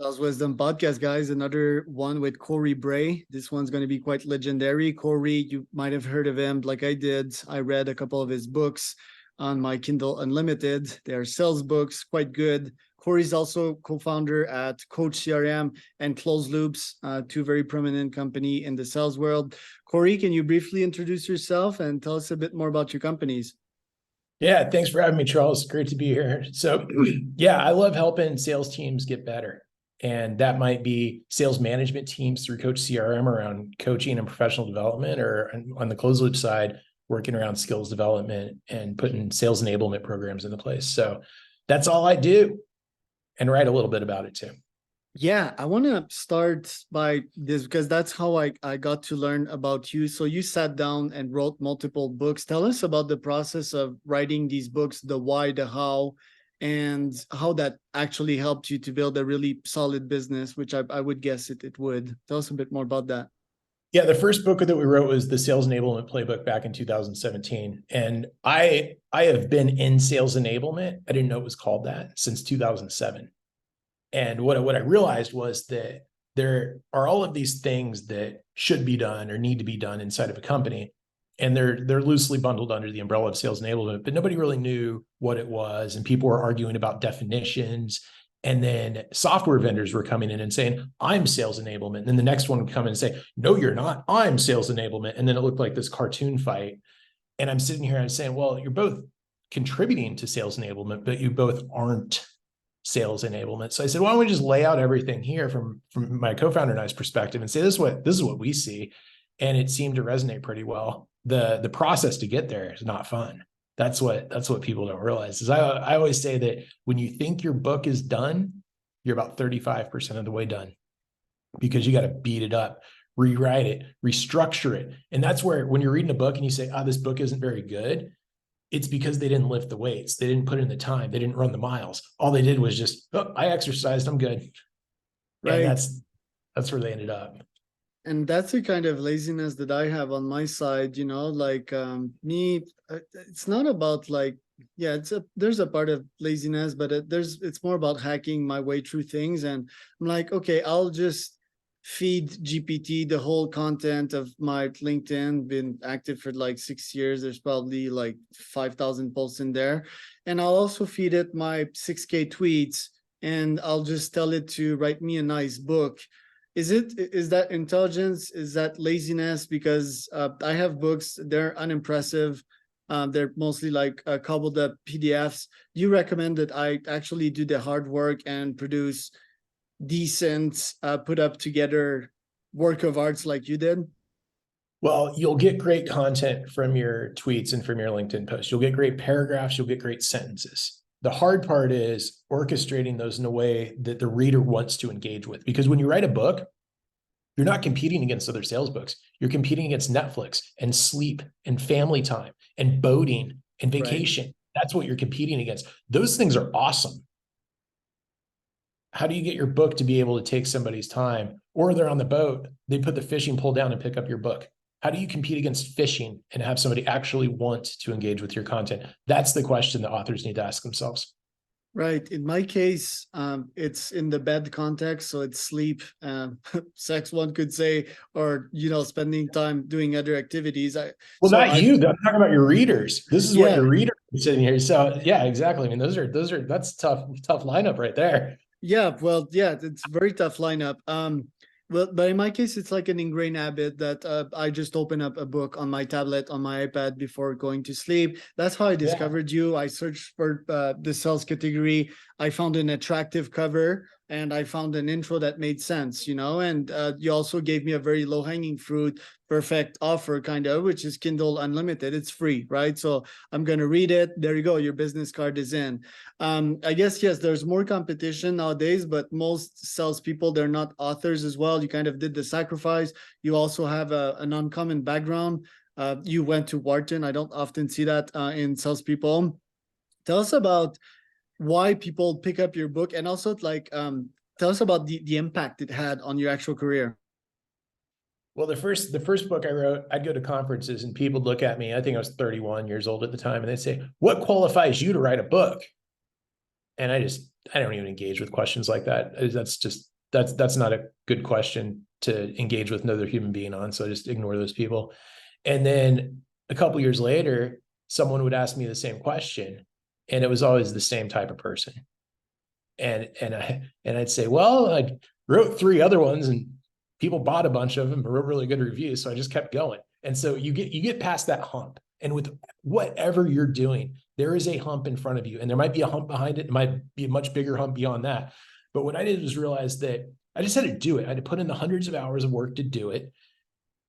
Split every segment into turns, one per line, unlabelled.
Sales Wisdom Podcast, guys. Another one with Cory Bray. This one's going to be quite legendary. Cory, you might have heard of him like I did. I read a couple of his books on my Kindle Unlimited. They're sales books, quite good. Cory's also co-founder at CoachCRM and ClozeLoops, two very prominent company in the sales world. Cory, can you briefly introduce yourself and tell us a bit more about your companies?
Yeah, thanks for having me, Charles. Great to be here. So, yeah, I love helping sales teams get better. And that might be sales management teams through CoachCRM around coaching and professional development, or on the closed loop side, working around skills development and putting sales enablement programs into place. So that's all I do, and write a little bit about it too.
Yeah, I want to start by this because that's how I got to learn about you. So you sat down and wrote multiple books. Tell us about the process of writing these books, the why, the how, and how that actually helped you to build a really solid business, which I would guess it would. Tell us a bit more about that.
Yeah, the first book that we wrote was the Sales Enablement Playbook back in 2017. And I have been in sales enablement. I didn't know it was called that since 2007. And what I realized was that there are all of these things that should be done or need to be done inside of a company. And they're loosely bundled under the umbrella of sales enablement, but nobody really knew what it was. And people were arguing about definitions. And then software vendors were coming in and saying, I'm sales enablement. And then the next one would come in and say, no, you're not. I'm sales enablement. And then it looked like this cartoon fight. And I'm sitting here and I'm saying, well, you're both contributing to sales enablement, but you both aren't sales enablement. So I said, why don't we just lay out everything here from my co-founder and I's perspective and say, this is what we see. And it seemed to resonate pretty well. The process to get there is not fun. That's what people don't realize. Is I always say that when you think your book is done, you're about 35% of the way done, because you got to beat it up, rewrite it, restructure it. And that's where, when you're reading a book and you say, this book isn't very good, it's because they didn't lift the weights. They didn't put in the time. They didn't run the miles. All they did was just, I exercised, I'm good. Right. And that's where they ended up.
And that's the kind of laziness that I have on my side, like me, it's not about like, yeah, there's a part of laziness, but it's more about hacking my way through things. And I'm like, okay, I'll just feed GPT the whole content of my LinkedIn. Been active for like 6 years. There's probably like 5,000 posts in there. And I'll also feed it my 6K tweets, and I'll just tell it to write me a nice book. Is that intelligence? Is that laziness? Because I have books, they're unimpressive. They're mostly like cobbled up PDFs. Do you recommend that I actually do the hard work and produce decent, put up together work of arts like you did?
Well, you'll get great content from your tweets and from your LinkedIn posts. You'll get great paragraphs. You'll get great sentences. The hard part is orchestrating those in a way that the reader wants to engage with. Because when you write a book, you're not competing against other sales books. You're competing against Netflix and sleep and family time and boating and vacation. Right. That's what you're competing against. Those things are awesome. How do you get your book to be able to take somebody's time? Or they're on the boat, they put the fishing pole down and pick up your book. How do you compete against fishing and have somebody actually want to engage with your content? That's the question that authors need to ask themselves.
Right. In my case, it's in the bed context. So it's sleep, sex, one could say, or, spending time doing other activities.
I'm talking about your readers. This is what your readers are sitting here. So yeah, exactly. I mean, that's tough lineup right there.
Yeah. Well, yeah, it's a very tough lineup. But in my case, it's like an ingrained habit that I just open up a book on my tablet, on my iPad before going to sleep. That's how I discovered you. I searched for the sales category. I found an attractive cover, and I found an intro that made sense, and you also gave me a very low-hanging fruit, perfect offer kind of, which is Kindle Unlimited. It's free, right? So I'm going to read it. There you go. Your business card is in. I guess, yes, there's more competition nowadays, but most salespeople, they're not authors as well. You kind of did the sacrifice. You also have an uncommon background. You went to Wharton. I don't often see that in salespeople. Tell us about why people pick up your book, and also tell us about the impact it had on your actual career.
Well, the first book I wrote, I'd go to conferences and people would look at me. I think I was 31 years old at the time, and they'd say, "What qualifies you to write a book?" And I just I don't even engage with questions like that. That's not a good question to engage with another human being on. So I just ignore those people. And then a couple years later, someone would ask me the same question, and it was always the same type of person. And I'd say, well, I wrote 3 other ones and people bought a bunch of them, but wrote really good reviews. So I just kept going. And so you get past that hump. And with whatever you're doing, there is a hump in front of you, and there might be a hump behind it. It might be a much bigger hump beyond that. But what I did was realize that I just had to do it. I had to put in the hundreds of hours of work to do it.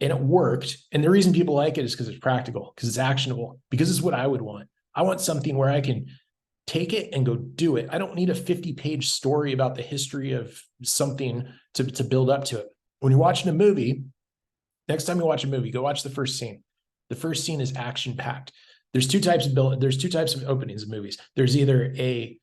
And it worked. And the reason people like it is because it's practical, because it's actionable, because it's what I would want. I want something where I can take it and go do it. I don't need a 50-page story about the history of something to build up to it. When you're watching a movie, next time you watch a movie, go watch the first scene. The first scene is action-packed. There's two types of openings of movies. There's either a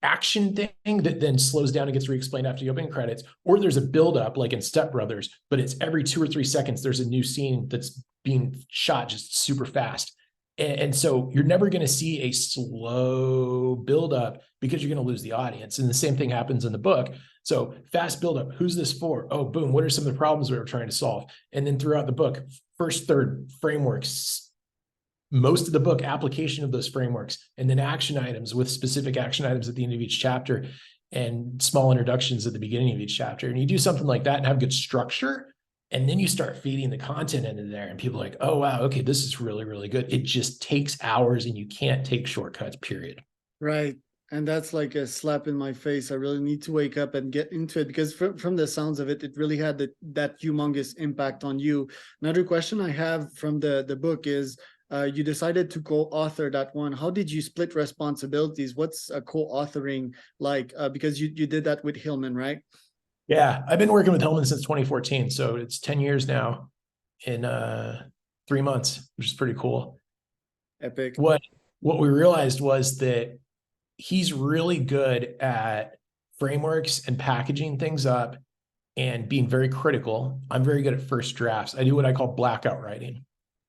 action thing that then slows down and gets re-explained after the opening credits, or there's a build-up like in Step Brothers, but it's every 2 or 3 seconds there's a new scene that's being shot just super fast. And so you're never going to see a slow build-up because you're going to lose the audience. And the same thing happens in the book. So fast build-up. Who's this for? Oh, boom. What are some of the problems we were trying to solve? And then throughout the book, first, third, frameworks, most of the book, application of those frameworks, and then action items with specific action items at the end of each chapter and small introductions at the beginning of each chapter. And you do something like that and have good structure. And then you start feeding the content into there and people are like, oh, wow, okay, this is really, really good. It just takes hours and you can't take shortcuts, period.
Right. And that's like a slap in my face. I really need to wake up and get into it, because from the sounds of it, it really had that humongous impact on you. Another question I have from the book is, you decided to co-author that one. How did you split responsibilities? What's a co-authoring like? Because you did that with Hillman, right?
Yeah, I've been working with Hillman since 2014. So it's 10 years now in 3 months, which is pretty cool.
Epic.
What we realized was that he's really good at frameworks and packaging things up and being very critical. I'm very good at first drafts. I do what I call blackout writing.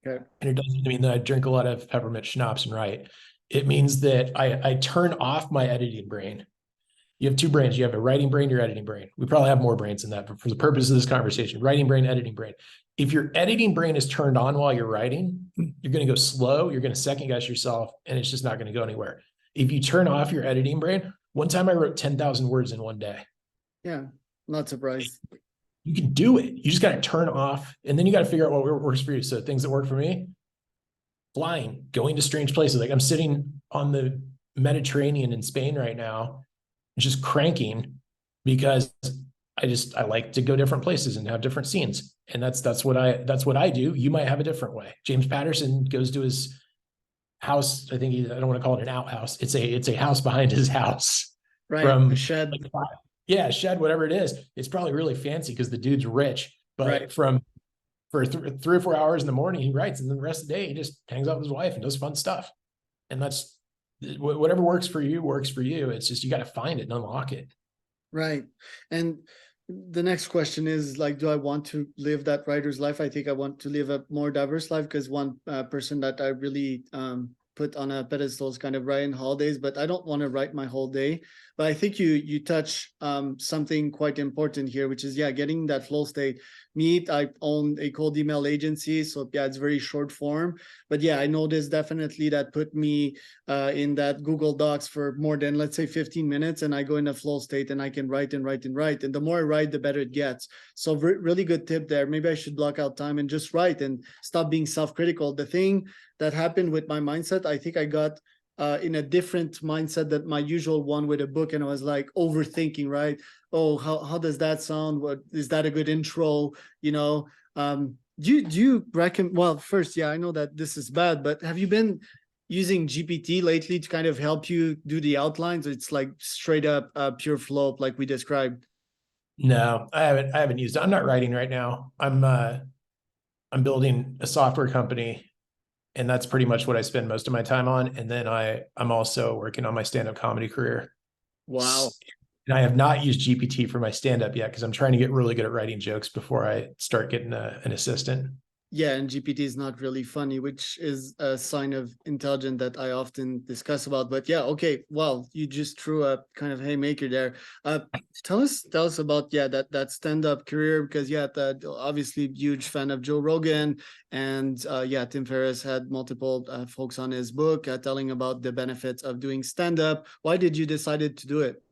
Okay.
And it doesn't mean that I drink a lot of peppermint schnapps and write. It means that I turn off my editing brain. You have 2 brains. You have a writing brain, your editing brain. We probably have more brains than that, but for the purpose of this conversation, writing brain, editing brain. If your editing brain is turned on while you're writing, you're going to go slow. You're going to second guess yourself, and it's just not going to go anywhere. If you turn off your editing brain, one time I wrote 10,000 words in one day.
Yeah, not surprised.
You can do it. You just got to turn off, and then you got to figure out what works for you. So things that work for me: flying, going to strange places. Like I'm sitting on the Mediterranean in Spain right now, just cranking, because I like to go different places and have different scenes. And that's what I do. You might have a different way. James Patterson goes to his house. I don't want to call it an outhouse. It's a house behind his house.
Right.
From
a shed.
Yeah, shed, whatever it is. It's probably really fancy because the dude's rich, but
right.
for 3 or 4 hours in the morning, he writes, and then the rest of the day, he just hangs out with his wife and does fun stuff. And that's whatever works for you, works for you. It's just, you got to find it and unlock it.
Right. And the next question is like, do I want to live that writer's life? I think I want to live a more diverse life, because one person that I really put on a pedestal is kind of Ryan Holiday's, but I don't want to write my whole day. But I think you touch something quite important here, which is, getting that flow state. I own a cold email agency, so it's very short form. But I noticed definitely that put me in that Google Docs for more than, let's say, 15 minutes, and I go in a flow state and I can write and write and write. And the more I write, the better it gets. So really good tip there. Maybe I should block out time and just write and stop being self-critical. The thing that happened with my mindset, I think I got in a different mindset than my usual one with a book, and I was like overthinking, right? Oh, how does that sound? What is that, a good intro? Do you reckon? Well, first, I know that this is bad, but have you been using GPT lately to kind of help you do the outlines? Or it's like straight up pure flow, like we described?
No, I haven't used it. I'm not writing right now. I'm building a software company, and that's pretty much what I spend most of my time on. And then I'm also working on my stand-up comedy career.
Wow.
And I have not used GPT for my stand-up yet, because I'm trying to get really good at writing jokes before I start getting an assistant.
Yeah, and GPT is not really funny, which is a sign of intelligence that I often discuss about. But yeah, okay. Well, you just threw a kind of haymaker there. Tell us about that stand-up career, because yeah, that obviously huge fan of Joe Rogan, and yeah, Tim Ferriss had multiple folks on his book telling about the benefits of doing stand-up. Why did you decided to do it?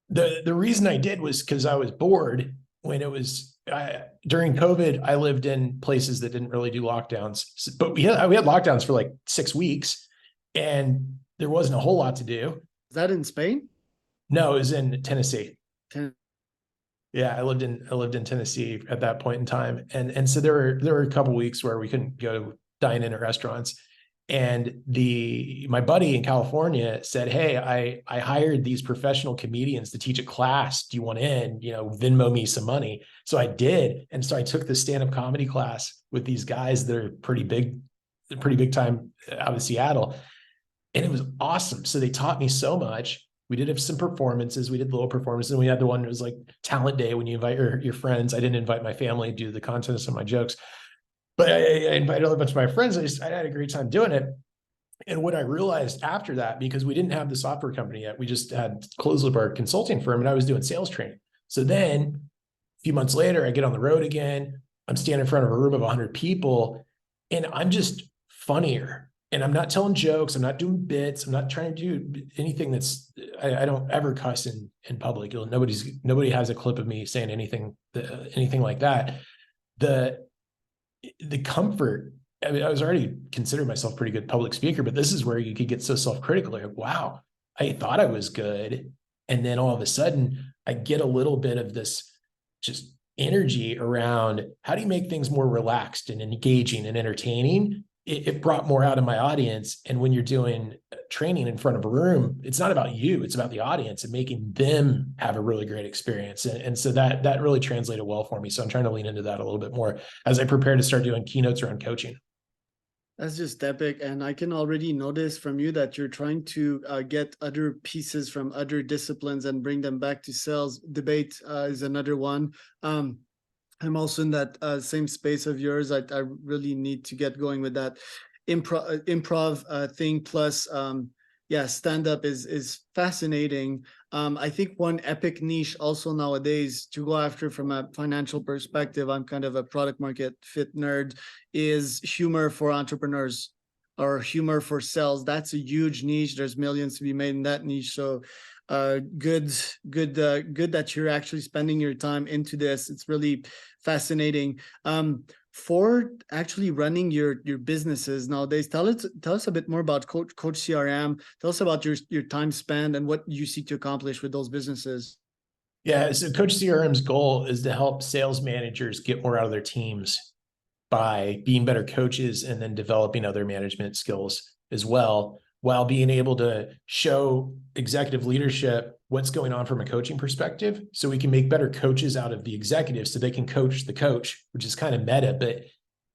The reason I did was because I was bored when it was during COVID. I lived in places that didn't really do lockdowns, but we had lockdowns for like 6 weeks, and there wasn't a whole lot to do.
Is that in Spain?
No, it was in Tennessee.
Ten-
Yeah, I lived in Tennessee at that point in time, and so there were a couple weeks where we couldn't go dine in at restaurants, and my buddy in California said, "Hey, I hired these professional comedians to teach a class. Do you want in? You know, Venmo me some money." So I did, and so I took the stand-up comedy class with these guys that are pretty big time out of Seattle, and it was awesome. So they taught me so much. We did have some performances. We did little performances, and we had the one that was like talent day when you invite your friends. I didn't invite my family to do the contest of my jokes, but I invited a bunch of my friends. I had a great time doing it. And what I realized after that, because we didn't have the software company yet, we just had ClozeLoop, our consulting firm, and I was doing sales training. So then a few months later, I get on the road again. I'm standing in front of a room of 100 people, and I'm just funnier. And I'm not telling jokes. I'm not doing bits. I'm not trying to do anything that's, I don't ever cuss in public. Nobody has a clip of me saying anything like that. The comfort, I mean, I was already considering myself a pretty good public speaker, but this is where you could get so self-critical. Like, wow, I thought I was good. And then all of a sudden I get a little bit of this just energy around how do you make things more relaxed and engaging and entertaining. It brought more out of my audience. And when you're doing training in front of a room, it's not about you, it's about the audience and making them have a really great experience. And so that really translated well for me. So I'm trying to lean into that a little bit more as I prepare to start doing keynotes around coaching.
That's just epic. And I can already notice from you that you're trying to get other pieces from other disciplines and bring them back to sales. Debate is another one. I'm also in that same space of yours. I really need to get going with that improv thing. Plus, yeah, stand up is fascinating. I think one epic niche also nowadays to go after from a financial perspective, I'm kind of a product market fit nerd, is humor for entrepreneurs or humor for sales. That's a huge niche. There's millions to be made in that niche. So good that you're actually spending your time into this. It's really fascinating. For actually running your businesses nowadays, tell us a bit more about CoachCRM. Tell us about your time spent and what you seek to accomplish with those businesses.
Yeah, so CoachCRM's goal is to help sales managers get more out of their teams by being better coaches and then developing other management skills as well, while being able to show executive leadership what's going on from a coaching perspective, so we can make better coaches out of the executives so they can coach the coach, which is kind of meta. But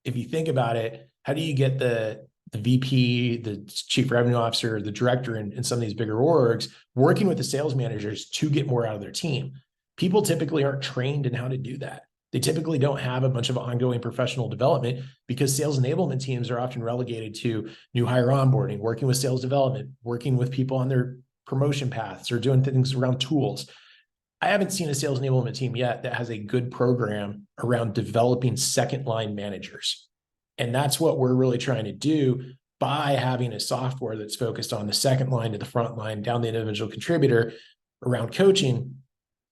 if you think about it, how do you get the VP, the chief revenue officer, the director in some of these bigger orgs working with the sales managers to get more out of their team? People typically aren't trained in how to do that. They typically don't have a bunch of ongoing professional development because sales enablement teams are often relegated to new hire onboarding, working with sales development, working with people on their promotion paths or doing things around tools. I haven't seen a sales enablement team yet that has a good program around developing second line managers. And that's what we're really trying to do by having a software that's focused on the second line to the front line, down the individual contributor around coaching.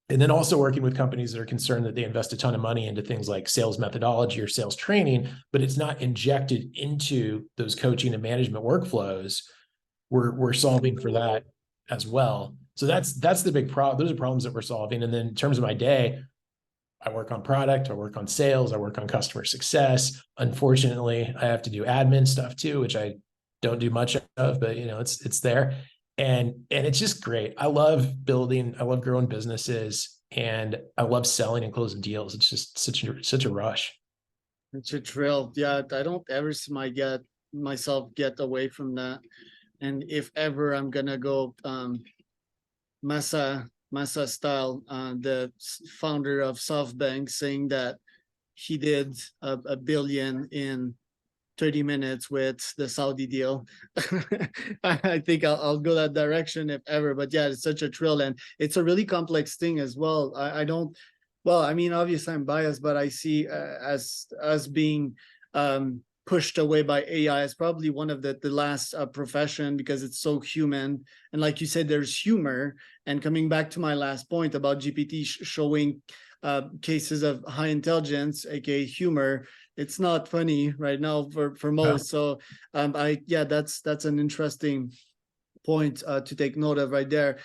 And then also working with companies that are concerned that they invest a ton of money into things like sales methodology or sales training, but it's not injected into those coaching and management workflows. We're solving for that as well. So that's the big problem. Those are problems that we're solving. And then in terms of my day, I work on product, I work on sales, I work on customer success. Unfortunately, I have to do admin stuff too, which I don't do much of, but you know, it's there. And it's just great. I love building, I love growing businesses, and I love selling and closing deals. It's just such a rush.
It's a thrill. Yeah, I don't ever see myself get away from that. And if ever I'm gonna go Massa style, the founder of SoftBank saying that he did a billion in 30 minutes with the Saudi deal. I think I'll go that direction if ever. But yeah, it's such a thrill, and it's a really complex thing as well. I don't. Well, I mean, obviously I'm biased, but I see as being pushed away by AI as probably one of the last profession, because it's so human. And like you said, there's humor. And coming back to my last point about GPT showing cases of high intelligence, aka humor, it's not funny right now for most. So that's an interesting point to take note of right there.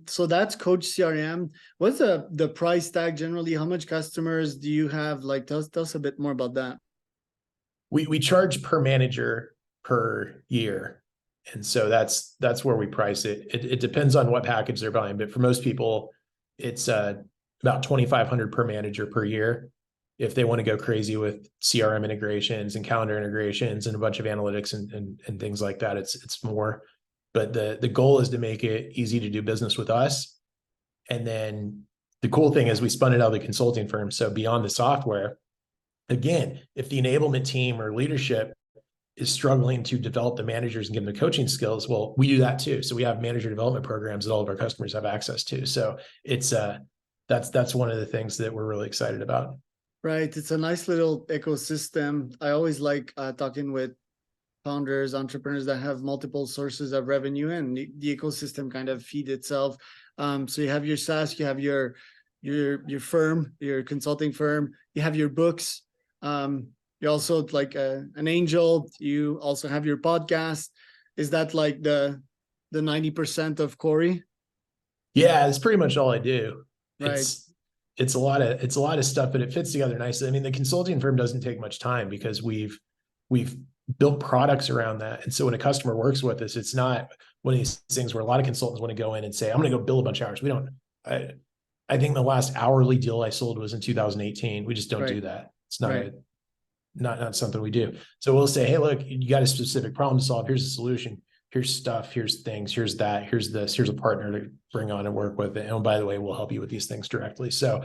So that's CoachCRM. What's the price tag generally? How much customers do you have? Like, tell us a bit more about that.
We charge per manager per year. And so that's where we price it. It depends on what package they're buying, but for most people, it's about 2,500 per manager per year. If they want to go crazy with CRM integrations and calendar integrations and a bunch of analytics and things like that, it's more. But the goal is to make it easy to do business with us. And then the cool thing is we spun it out of the consulting firm. So beyond the software, again, if the enablement team or leadership is struggling to develop the managers and give them the coaching skills, well, we do that too. So we have manager development programs that all of our customers have access to. So it's that's one of the things that we're really excited about.
Right. It's a nice little ecosystem. I always like talking with founders, entrepreneurs that have multiple sources of revenue, and the ecosystem kind of feed itself. So you have your SaaS, you have your firm, your consulting firm, you have your books. You're also like an angel. You also have your podcast. Is that like the 90% of Cory?
Yeah, it's pretty much all I do.
Right.
It's a lot of stuff, but it fits together nicely. I mean, the consulting firm doesn't take much time because we've built products around that. And so when a customer works with us, it's not one of these things where a lot of consultants want to go in and say, I'm going to go bill a bunch of hours. We don't. I think the last hourly deal I sold was in 2018. We just don't do that. It's not not something we do. So we'll say, hey, look, you got a specific problem to solve. Here's a solution. Here's stuff. Here's things. Here's that. Here's this. Here's a partner to bring on and work with it. And by the way, we'll help you with these things directly. So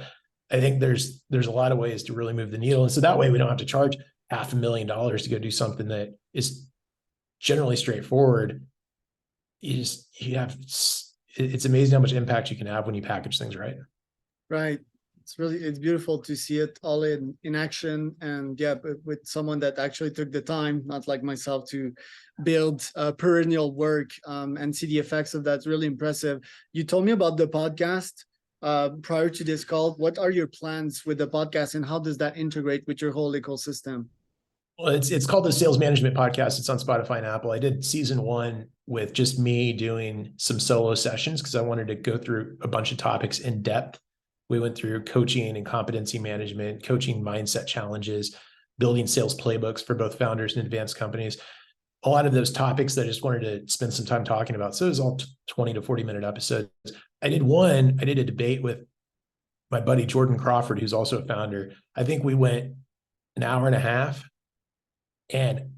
I think there's a lot of ways to really move the needle. And so that way we don't have to charge $500,000 to go do something that is generally straightforward. It's amazing how much impact you can have when you package things right.
Right. It's beautiful to see it all in action, and with someone that actually took the time, not like myself, to build perennial work and see the effects of that. It's really impressive. You told me about the podcast prior to this call. What are your plans with the podcast, and how does that integrate with your whole ecosystem?
Well, it's called the Sales Management Podcast. It's on Spotify and Apple. I did season 1 with just me doing some solo sessions because I wanted to go through a bunch of topics in depth. We went through coaching and competency management, coaching mindset challenges, building sales playbooks for both founders and advanced companies. A lot of those topics that I just wanted to spend some time talking about. So it was all 20 to 40-minute episodes. I did a debate with my buddy Jordan Crawford, who's also a founder. I think we went an hour and a half, and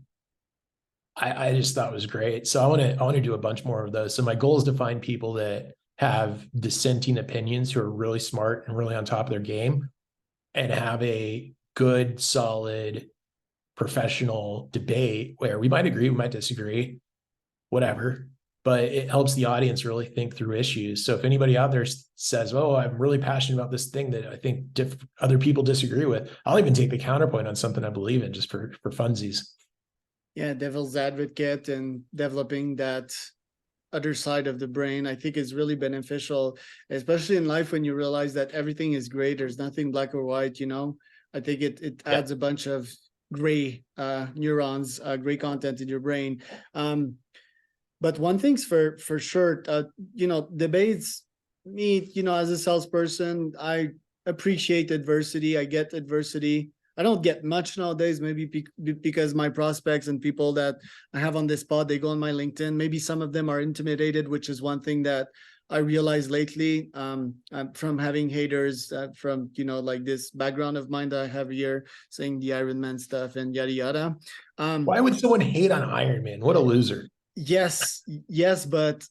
I just thought it was great. So I want to do a bunch more of those. So my goal is to find people that have dissenting opinions who are really smart and really on top of their game, and have a good, solid, professional debate where we might agree, we might disagree, whatever, but it helps the audience really think through issues. So if anybody out there says, oh, I'm really passionate about this thing that I think other people disagree with, I'll even take the counterpoint on something I believe in just for funsies. Yeah,
devil's advocate and developing that other side of the brain, I think, is really beneficial, especially in life when you realize that everything is gray. There's nothing black or white, I think it adds a bunch of gray neurons, gray content in your brain. But one thing's for sure, debates, me, as a salesperson, I appreciate adversity. I get adversity. I don't get much nowadays, maybe because my prospects and people that I have on this pod, they go on my LinkedIn. Maybe some of them are intimidated, which is one thing that I realized lately from having haters from, like this background of mine that I have here saying the Iron Man stuff and yada, yada.
Why would someone hate on Iron Man? What a loser.
Yes, but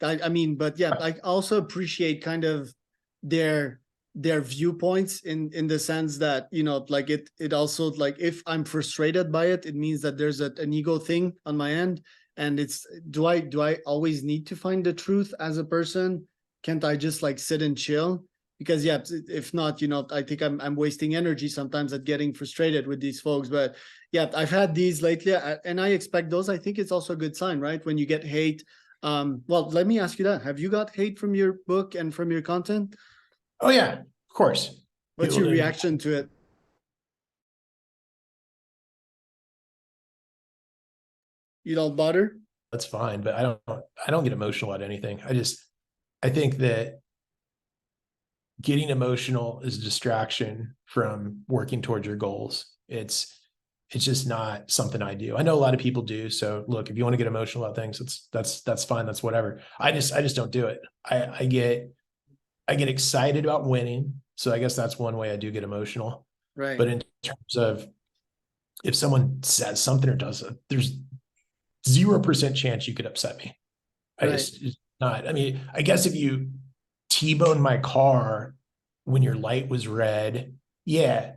I also appreciate kind of their their viewpoints in the sense that, you know, like it also, like, if I'm frustrated by it, it means that there's an ego thing on my end. And it's, do I always need to find the truth as a person? Can't I just like sit and chill? Because yeah, if not, you know, I think I'm wasting energy sometimes at getting frustrated with these folks. But yeah, I've had these lately, and I expect those. I think it's also a good sign, right? When you get hate. Well, let me ask you that. Have you got hate from your book and from your content?
Oh yeah, of course.
What's your reaction to it? You don't bother?
That's fine, but I don't get emotional at anything. I think that getting emotional is a distraction from working towards your goals. It's just not something I do. I know a lot of people do. So look, if you want to get emotional about things, that's fine. That's whatever. I just don't do it. I get excited about winning. So I guess that's one way I do get emotional.
Right.
But in terms of if someone says something or does it, there's 0% chance you could upset me. It's not. I mean, I guess if you T-bone my car when your light was red, yeah,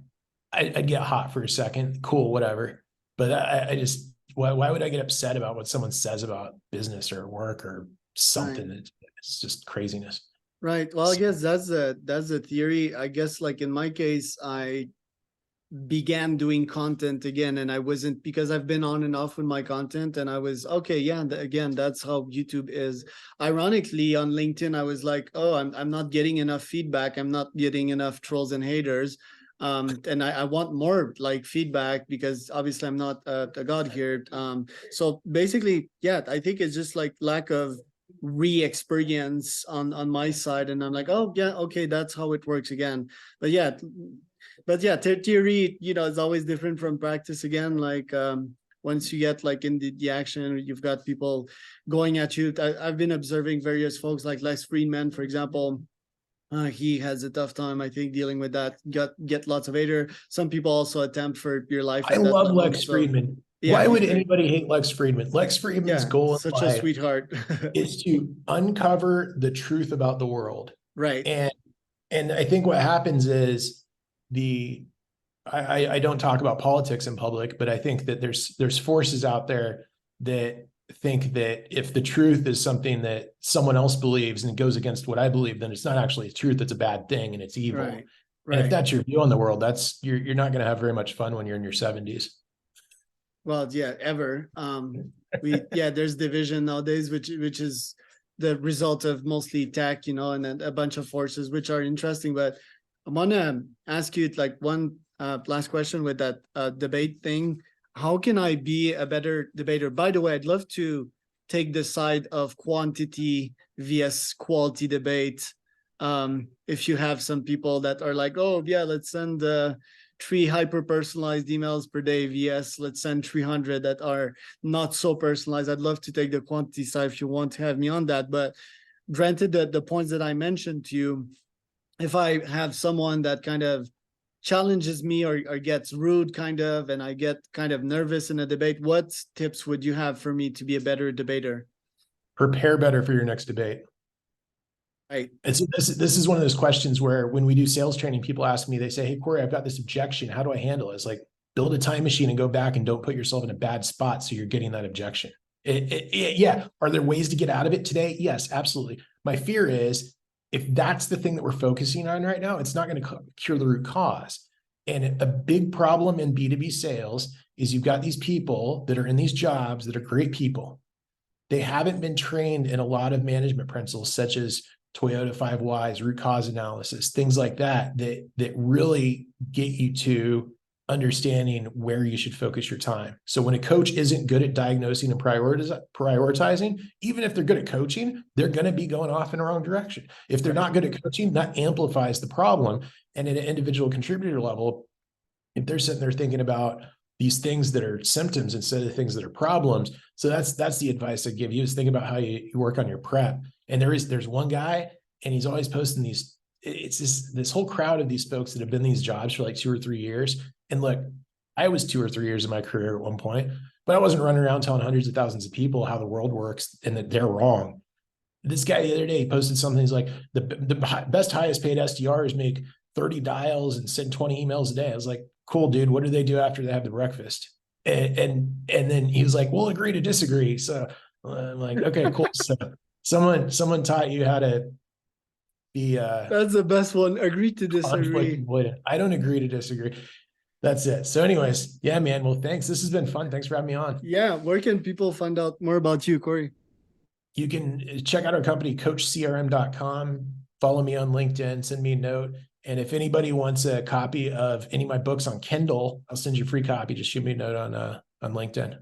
I'd get hot for a second. Cool, whatever. But I just, why would I get upset about what someone says about business or work or something? Right. It's just craziness.
Right. Well, I guess that's the theory. I guess, like in my case, I began doing content again, and I wasn't, because I've been on and off with my content, and I was okay. Yeah, again, that's how YouTube is. Ironically, on LinkedIn, I was like, oh, I'm not getting enough feedback. I'm not getting enough trolls and haters. And I want more like feedback, because obviously I'm not a god here. So basically, yeah, I think it's just like lack of re-experience on my side, and I'm like, oh yeah, okay, that's how it works again. But yeah, theory, you know, is always different from practice again. Like once you get like in the action, you've got people going at you. I've been observing various folks, like Lex Friedman, for example. He has a tough time, I think, dealing with that. Get lots of hater. Some people also attempt for your life.
I love Lex Friedman. Yeah, why would anybody hate Lex Friedman? Lex Friedman's goal in
such a sweetheart
is to uncover the truth about the world.
Right.
And I think what happens is I don't talk about politics in public, but I think that there's forces out there that think that if the truth is something that someone else believes and it goes against what I believe, then it's not actually truth. It's a bad thing and it's evil. Right. And if that's your view on the world, you're not going to have very much fun when you're in your 70s.
Well, yeah, ever. There's division nowadays, which is the result of mostly tech, you know, and then a bunch of forces, which are interesting. But I want to ask you like one last question with that debate thing. How can I be a better debater? By the way, I'd love to take the side of quantity vs quality debate. If you have some people that are like, oh yeah, let's send 3 hyper-personalized emails per day vs let's send 300 that are not so personalized. I'd love to take the quantity side if you want to have me on that. But granted that the points that I mentioned to you, if I have someone that kind of challenges me or gets rude kind of, and I get kind of nervous in a debate, what tips would you have for me to be a better debater?
Prepare better for your next debate.
Right.
This is one of those questions where when we do sales training, people ask me, they say, hey, Cory, I've got this objection. How do I handle it? It's like, build a time machine and go back and don't put yourself in a bad spot so you're getting that objection. Yeah. Are there ways to get out of it today? Yes, absolutely. My fear is if that's the thing that we're focusing on right now, it's not going to cure the root cause. And a big problem in B2B sales is you've got these people that are in these jobs that are great people. They haven't been trained in a lot of management principles, such as Toyota 5 Whys, root cause analysis, things like that really get you to understanding where you should focus your time. So when a coach isn't good at diagnosing and prioritizing, even if they're good at coaching, they're going to be going off in the wrong direction. If they're not good at coaching, that amplifies the problem. And at an individual contributor level, if they're sitting there thinking about these things that are symptoms instead of things that are problems. So that's the advice I give you, is think about how you work on your prep. And there's one guy, and he's always posting these, it's this whole crowd of these folks that have been in these jobs for like 2 or 3 years. And look, I was 2 or 3 years of my career at one point, but I wasn't running around telling hundreds of thousands of people how the world works and that they're wrong. This guy the other day posted something. He's like, the best highest paid SDRs make 30 dials and send 20 emails a day. I was like, cool, dude. What do they do after they have the breakfast? And then he was like, we'll agree to disagree. So I'm like, okay, cool. So someone taught you how to be
That's the best one. Agree to disagree.
I don't agree to disagree. That's it. So anyways, yeah, man. Well, thanks. This has been fun. Thanks for having me on.
Yeah. Where can people find out more about you, Cory?
You can check out our company, CoachCRM.com. Follow me on LinkedIn, send me a note. And if anybody wants a copy of any of my books on Kindle, I'll send you a free copy. Just shoot me a note on LinkedIn.